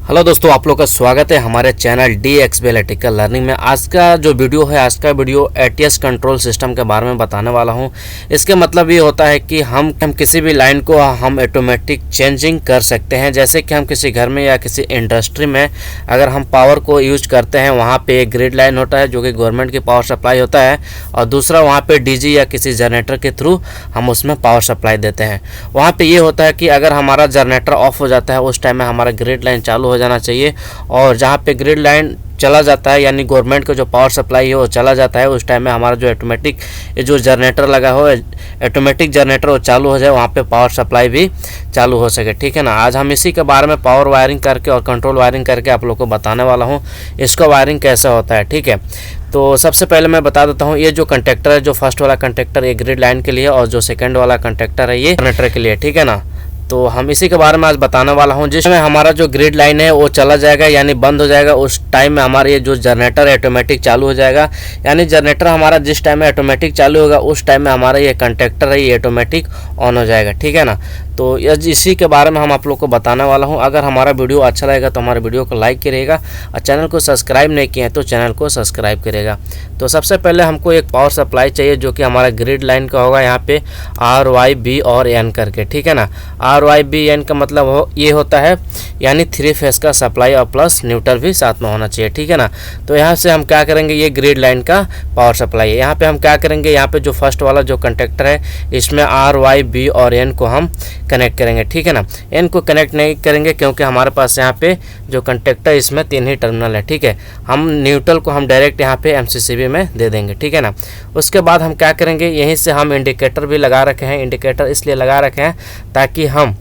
Hello दोस्तों, आप लोग का स्वागत है हमारे चैनल DXB इलेक्ट्रिकल लर्निंग में। आज का जो वीडियो है, आज का वीडियो ATS कंट्रोल सिस्टम के बारे में बताने वाला हूं। इसके मतलब ये होता है कि हम किसी भी लाइन को हम ऑटोमेटिक चेंजिंग कर सकते हैं। जैसे कि हम किसी घर में या किसी इंडस्ट्री में अगर हम पावर को यूज करते हैं, वहाँ पर एक ग्रिड लाइन होता है जो कि गवर्नमेंट की पावर सप्लाई होता है, और दूसरा वहाँ पर DG या किसी जनरेटर के थ्रू हम उसमें पावर सप्लाई देते हैं। वहाँ पर ये होता है कि अगर हमारा जनरेटर ऑफ हो जाता है, उस टाइम में हमारा ग्रिड लाइन चालू हो जाना चाहिए, और जहाँ पे ग्रिड लाइन चला जाता है यानी गवर्नमेंट का जो पावर सप्लाई है वो चला जाता है, उस टाइम में हमारा जो ऑटोमेटिक जो जनरेटर लगा हो, ऑटोमेटिक जनरेटर वो चालू हो जाए, वहाँ पे पावर सप्लाई भी चालू हो सके। ठीक है ना। आज हम इसी के बारे में पावर वायरिंग करके और कंट्रोल वायरिंग करके आप लोग को बताने वाला हूँ इसका वायरिंग कैसे होता है। ठीक है, तो सबसे पहले मैं बता देता हूँ, ये जो कंडक्टर है, जो फर्स्ट वाला कंडक्टर ये ग्रिड लाइन के लिए, और जो सेकेंड वाला कंडक्टर है ये जनरेटर के लिए। ठीक है ना। तो हम इसी के बारे में आज बताने वाला हूं। जिसमें हमारा जो ग्रिड लाइन है वो चला जाएगा यानी बंद हो जाएगा, उस टाइम में हमारा ये जो जनरेटर है ऑटोमेटिक चालू हो जाएगा। यानी जनरेटर हमारा जिस टाइम में ऑटोमेटिक चालू होगा, उस टाइम में हमारा ये कंडक्टर है ये ऑटोमेटिक ऑन हो जाएगा। ठीक है ना। तो इसी के बारे में हम आप लोग को बताने वाला हूं। अगर हमारा वीडियो अच्छा लगेगा तो हमारे वीडियो को लाइक करिएगा, और चैनल को सब्सक्राइब नहीं किए हैं तो चैनल को सब्सक्राइब करिएगा। तो सबसे पहले हमको एक पावर सप्लाई चाहिए जो कि हमारा ग्रिड लाइन का होगा, यहाँ पे RY B और N करके। ठीक है ना। RY B N का मतलब ये होता है यानी 3 फेस का सप्लाई और प्लस न्यूट्रल भी साथ में होना चाहिए। ठीक है ना। तो यहाँ से हम क्या करेंगे, ये ग्रिड लाइन का पावर सप्लाई है। यहाँ पे हम क्या करेंगे, यहाँ पे जो फर्स्ट वाला जो कंडक्टर है इसमें RY B और N को हम कनेक्ट करेंगे। ठीक है ना। N को कनेक्ट नहीं करेंगे क्योंकि हमारे पास यहाँ पे जो कंडक्टर इसमें 3 ही टर्मिनल है। ठीक है। हम न्यूट्रल को हम डायरेक्ट यहाँ पे MCCB में दे देंगे। ठीक है ना। उसके बाद हम क्या करेंगे, यहीं से हम इंडिकेटर भी लगा रखे हैं। इंडिकेटर इसलिए लगा रखे हैं ताकि हम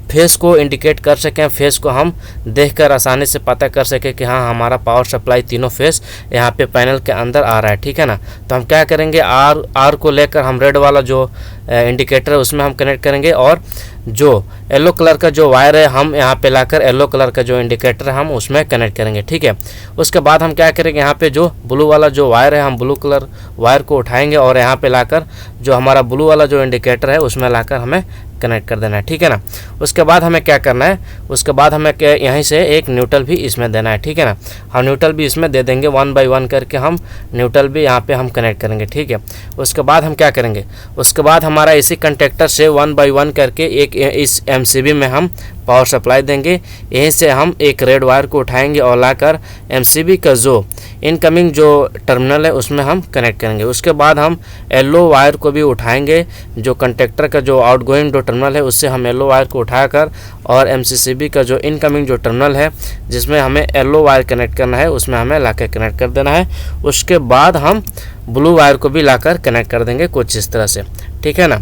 फेस को इंडिकेट कर सकें, फेस को हम देखकर आसानी से पता कर सकें कि हाँ हमारा पावर सप्लाई तीनों फेस यहाँ पे पैनल के अंदर आ रहा है। ठीक है ना। तो हम क्या करेंगे, आर को लेकर हम रेड वाला जो इंडिकेटर है उसमें हम कनेक्ट करेंगे, और जो येलो कलर का जो वायर है हम यहाँ पे लाकर येलो कलर का जो इंडिकेटर है हम उसमें कनेक्ट करेंगे। ठीक है। उसके बाद हम क्या करेंगे, यहाँ पे जो ब्लू वाला जो वायर है हम ब्लू कलर वायर को उठाएंगे और यहाँ पे लाकर जो हमारा ब्लू वाला जो इंडिकेटर है उसमें लाकर हमें कनेक्ट कर देना है। ठीक है ना। उसके बाद हमें क्या करना है, उसके बाद हमें यहीं से एक न्यूट्रल भी इसमें देना है। ठीक है ना। हम न्यूट्रल भी इसमें दे देंगे, 1 बाय 1 करके हम न्यूट्रल भी यहाँ पे हम कनेक्ट करेंगे। ठीक है। उसके बाद हम क्या करेंगे, उसके बाद हमारा इसी कंडक्टर से 1 बाय 1 करके एक इस MCB में हम पावर सप्लाई देंगे। यहीं से हम एक रेड वायर को उठाएंगे और लाकर MCB का जो इनकमिंग जो टर्मिनल है उसमें हम कनेक्ट करेंगे। उसके बाद हम येलो वायर को भी उठाएंगे, जो कंडक्टर का जो आउटगोइंग जो टर्मिनल है उससे हम येलो वायर को उठाकर, और MCCB का जो इनकमिंग जो टर्मिनल है जिसमें हमें येलो वायर कनेक्ट करना है उसमें हमें लाकर कनेक्ट कर देना है। उसके बाद हम ब्लू वायर को भी लाकर कनेक्ट कर देंगे कुछ इस तरह से। ठीक है ना।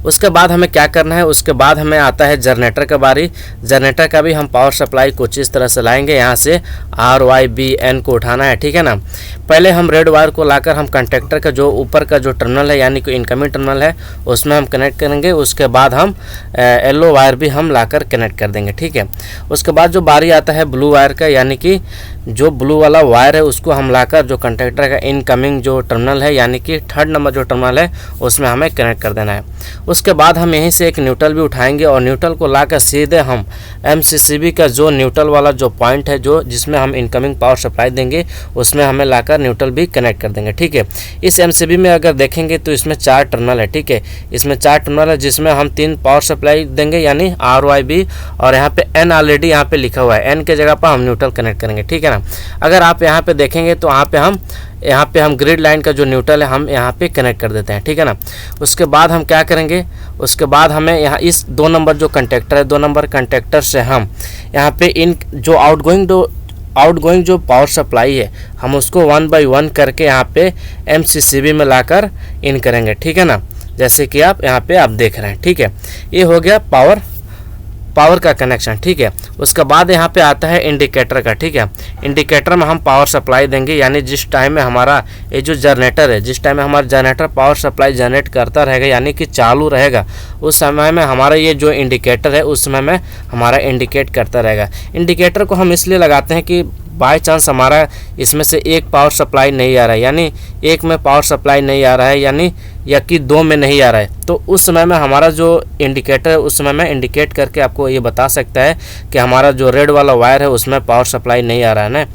उसके बाद हमें क्या करना है, उसके बाद हमें आता है जनरेटर का बारी। जनरेटर का भी हम पावर सप्लाई कुछ इस तरह से लाएंगे, यहाँ से RY B N को उठाना है। ठीक है ना। पहले हम रेड वायर को लाकर हम कंडक्टर का जो ऊपर का जो टर्मिनल है यानी कि इनकमिंग टर्मिनल है उसमें हम कनेक्ट करेंगे। उसके बाद हम येलो वायर भी हम लाकर कनेक्ट कर देंगे। ठीक है। उसके बाद जो बारी आता है ब्लू वायर का, यानी कि जो ब्लू वाला वायर है उसको हम लाकर जो कंडक्टर का इनकमिंग जो टर्मिनल है यानी कि 3rd नंबर जो टर्मिनल है उसमें हमें कनेक्ट कर देना है। उसके बाद हम यहीं से एक न्यूट्रल भी उठाएंगे, और न्यूट्रल को लाकर सीधे हम MCCB का जो न्यूट्रल वाला जो पॉइंट है जो जिसमें हम इनकमिंग पावर सप्लाई देंगे उसमें हमें लाकर न्यूट्रल भी कनेक्ट कर देंगे। ठीक है। इस MCB में अगर देखेंगे तो इसमें 4 टर्मिनल है। ठीक है। इसमें 4 टर्मिनल है जिसमें हम 3 पावर सप्लाई देंगे यानी RY B, और यहाँ पे N ऑलरेडी यहाँ पे लिखा हुआ है, N के जगह पर हम न्यूट्रल कनेक्ट करेंगे। ठीक है ना। अगर आप यहाँ पे देखेंगे तो यहाँ पे हम ग्रिड लाइन का जो न्यूट्रल है हम यहाँ पे कनेक्ट कर देते हैं। ठीक है ना। उसके बाद हम क्या करेंगे, उसके बाद हमें यहाँ इस 2 नंबर जो कंडक्टर है, 2 नंबर कंडक्टर से हम यहाँ पे इन जो आउटगोइंग जो पावर सप्लाई है हम उसको 1 बाय 1 करके यहाँ पे MCCB में लाकर इन करेंगे। ठीक है ना। जैसे कि आप यहाँ पे आप देख रहे हैं। ठीक है। ये हो गया पावर का कनेक्शन। ठीक है। उसके बाद यहाँ पे आता है इंडिकेटर का। ठीक है। इंडिकेटर में हम पावर सप्लाई देंगे, यानी जिस टाइम में हमारा ये जो जनरेटर है, जिस टाइम में हमारा जनरेटर पावर सप्लाई जनरेट करता रहेगा यानी कि चालू रहेगा, उस समय में हमारा ये जो इंडिकेटर है उस समय में हमारा इंडिकेट करता रहेगा। इंडिकेटर को हम इसलिए लगाते हैं कि बाय चांस हमारा इसमें से एक पावर सप्लाई नहीं आ रहा है, यानी एक में पावर सप्लाई नहीं आ रहा है, यानी या कि 2 में नहीं आ रहा है, तो उस समय में हमारा जो इंडिकेटर है उस समय में इंडिकेट करके आपको ये बता सकता है कि हमारा जो रेड वाला वायर है उसमें पावर सप्लाई नहीं आ रहा है ना।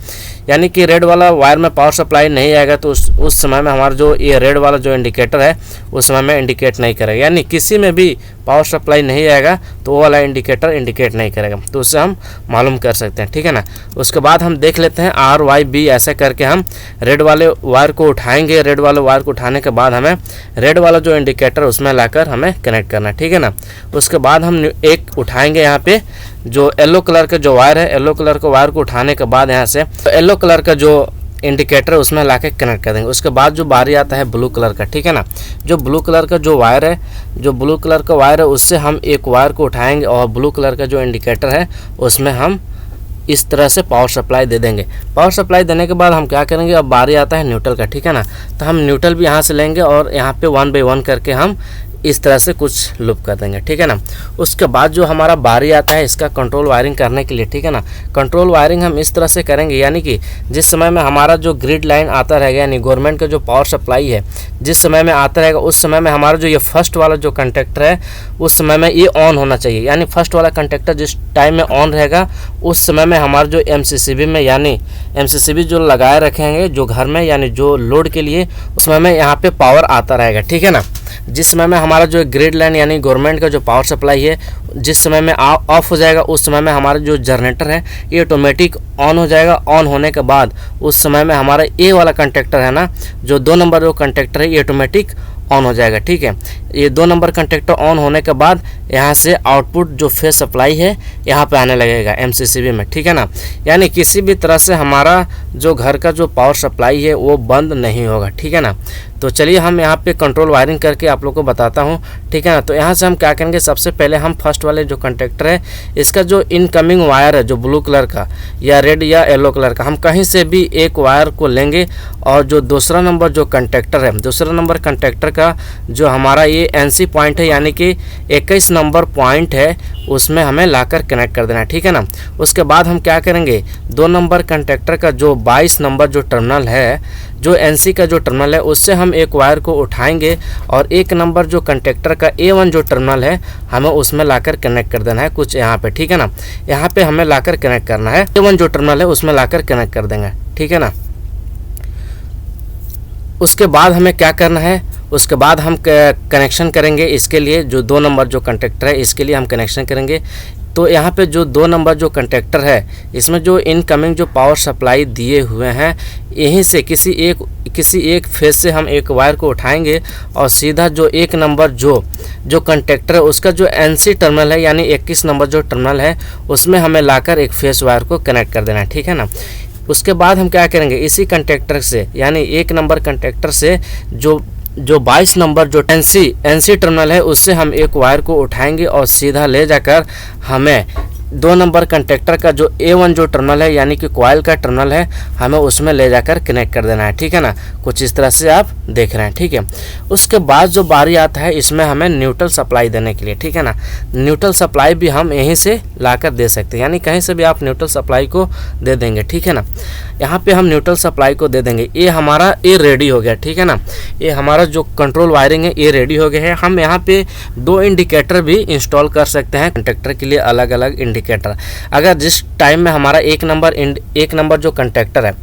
यानी कि रेड वाला वायर में पावर सप्लाई नहीं आएगा तो उस समय में हमारा जो ये रेड वाला जो इंडिकेटर है उस समय में इंडिकेट नहीं करेगा। यानी किसी में भी पावर सप्लाई नहीं आएगा तो वो वाला इंडिकेटर इंडिकेट नहीं करेगा, तो उससे हम मालूम कर सकते हैं, ठीक है ना। उसके बाद हम देख लेते हैं RYB ऐसे करके हम रेड वाले वायर को उठाएंगे। रेड वाले वायर को उठाने के बाद हमें रेड वाला जो इंडिकेटर उसमें लाकर हमें कनेक्ट करना है, ठीक है ना। उसके बाद हम एक उठाएंगे यहाँ पे जो येलो कलर का जो वायर है, येलो कलर के वायर को उठाने के बाद यहाँ से येलो कलर का जो इंडिकेटर है उसमें लाके कनेक्ट कर देंगे। उसके बाद जो बारी आता है ब्लू कलर का, ठीक है ना। जो ब्लू कलर का जो वायर है, जो ब्लू कलर का वायर है उससे हम एक वायर को उठाएंगे और ब्लू कलर का जो इंडिकेटर है उसमें हम इस तरह से पावर सप्लाई दे देंगे। पावर सप्लाई देने के बाद हम क्या करेंगे, अब बारी आता है न्यूट्रल का, ठीक है ना। तो हम न्यूट्रल भी यहाँ से लेंगे और यहाँ पे 1 बाय 1 करके हम इस तरह से कुछ लूप कर देंगे, ठीक है ना। उसके बाद जो हमारा बारी आता है इसका कंट्रोल वायरिंग करने के लिए, ठीक है ना। कंट्रोल वायरिंग हम इस तरह से करेंगे, यानी कि जिस समय में हमारा जो ग्रिड लाइन आता रहेगा, यानी गवर्नमेंट का जो पावर सप्लाई है जिस समय में आता रहेगा उस समय में हमारा जो ये फर्स्ट वाला जो कंडक्टर है उस समय में ये ऑन होना चाहिए। यानी फर्स्ट वाला कंडक्टर जिस टाइम में ऑन रहेगा उस समय में हमारा जो MCCB में, यानी MCCB जो लगाए रखेंगे जो घर में, यानी जो लोड के लिए, उस समय में यहाँ पे पावर आता रहेगा, ठीक है ना। जिस समय में हमारा जो ग्रिड लाइन यानी गवर्नमेंट का जो पावर सप्लाई है जिस समय में ऑफ हो जाएगा उस समय में हमारा जो जनरेटर है ये ऑटोमेटिक ऑन हो जाएगा। ऑन होने के बाद उस समय में हमारा ये वाला कंडक्टर है ना, जो 2 नंबर जो कंडक्टर है ये ऑटोमेटिक ऑन हो जाएगा, ठीक है। ये 2 नंबर कंडक्टर ऑन होने के बाद यहाँ से आउटपुट जो फेज सप्लाई है यहाँ पे आने लगेगा MCCB में, ठीक है ना। यानी किसी भी तरह से हमारा जो घर का जो पावर सप्लाई है वो बंद नहीं होगा, ठीक है ना। तो चलिए हम यहाँ पे कंट्रोल वायरिंग करके आप लोग को बताता हूँ, ठीक है ना। तो यहाँ से हम क्या करेंगे, सबसे पहले हम फर्स्ट वाले जो कंडक्टर है इसका जो इनकमिंग वायर है जो ब्लू कलर का या रेड या येलो कलर का, हम कहीं से भी एक वायर को लेंगे और जो दूसरा नंबर जो कंडक्टर है, दूसरा नंबर कंडक्टर का जो हमारा ये NC पॉइंट है यानी कि 21 नंबर पॉइंट है उसमें हमें लाकर कनेक्ट कर देना है, ठीक है ना। उसके बाद हम क्या करेंगे, 2 नंबर कंडक्टर का जो 22 नंबर जो टर्मिनल है, जो NC का जो टर्मिनल है उससे हम एक वायर को उठाएंगे और 1 नंबर जो कंडक्टर का A1 जो टर्मिनल है हमें उसमें लाकर कनेक्ट कर देना है कुछ यहाँ पे, ठीक है ना। यहाँ पे हमें लाकर कनेक्ट करना है, A1 जो टर्मिनल है उसमें लाकर कनेक्ट कर देंगे, ठीक है ना। उसके बाद हमें क्या करना है, उसके बाद हम कनेक्शन करेंगे इसके लिए जो 2 नंबर जो कंडक्टर है इसके लिए हम कनेक्शन करेंगे। तो यहाँ पे जो 2 नंबर जो कंडक्टर है इसमें जो इनकमिंग जो पावर सप्लाई दिए हुए हैं यहीं से किसी एक फेज से हम एक वायर को उठाएंगे और सीधा जो 1 नंबर जो कंडक्टर है उसका जो NC टर्मिनल है यानी 21 नंबर जो टर्मिनल है उसमें हमें लाकर एक फेज वायर को कनेक्ट कर देना है, ठीक है ना। उसके बाद हम क्या करेंगे, इसी कंडक्टर से यानी 1 नंबर कंडक्टर से जो 22 नंबर जो NC टर्मिनल है उससे हम एक वायर को उठाएंगे और सीधा ले जाकर हमें 2 नंबर कंडक्टर का जो A1 जो टर्मिनल है यानी कि कॉइल का टर्मिनल है हमें उसमें ले जाकर कनेक्ट कर देना है, ठीक है ना। कुछ इस तरह से आप देख रहे हैं, ठीक है। उसके बाद जो बारी आता है इसमें हमें न्यूट्रल सप्लाई देने के लिए, ठीक है ना। न्यूट्रल सप्लाई भी हम यहीं से लाकर दे सकते हैं, यानी कहीं से भी आप न्यूट्रल सप्लाई को दे देंगे, ठीक है ना। यहाँ पे हम न्यूट्रल सप्लाई को दे देंगे। ये हमारा रेडी हो गया, ठीक है ना। ये हमारा जो कंट्रोल वायरिंग है ये रेडी हो गया है। हम यहाँ पे 2 इंडिकेटर भी इंस्टॉल कर सकते हैं कंडक्टर के लिए, अलग अलग इंडिकेटर। अगर जिस टाइम में हमारा 1 नंबर जो कंडक्टर है,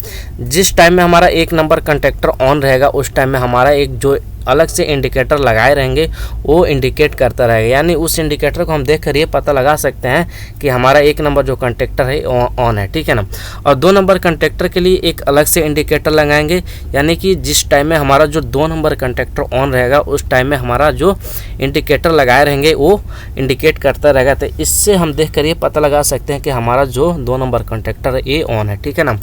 जिस टाइम में हमारा 1 नंबर कंडक्टर ऑन रहेगा उस टाइम में हमारा एक जो अलग से इंडिकेटर लगाए रहेंगे वो इंडिकेट करता रहेगा। यानी उस इंडिकेटर को हम देख कर ये पता लगा सकते हैं कि हमारा 1 नंबर जो कंडक्टर है ऑन है, ठीक है ना। और 2 नंबर कंडक्टर के लिए एक अलग से इंडिकेटर लगाएंगे, यानी कि जिस टाइम में हमारा जो 2 नंबर कंडक्टर ऑन रहेगा उस टाइम में हमारा जो इंडिकेटर लगाए रहेंगे वो इंडिकेट करता रहेगा। तो इससे हम देख कर ये पता लगा सकते हैं कि हमारा जो 2 नंबर कंडक्टर है ये ऑन है, ठीक है ना।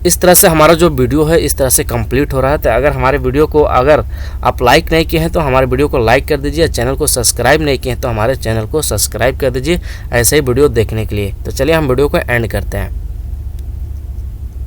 इस तरह से हमारा जो वीडियो है इस तरह से कंप्लीट हो रहा है। तो अगर हमारे वीडियो को अगर आप लाइक नहीं किए हैं तो हमारे वीडियो को लाइक कर दीजिए, चैनल को सब्सक्राइब नहीं किए हैं तो हमारे चैनल को सब्सक्राइब कर दीजिए ऐसे ही वीडियो देखने के लिए। तो चलिए हम वीडियो को एंड करते हैं।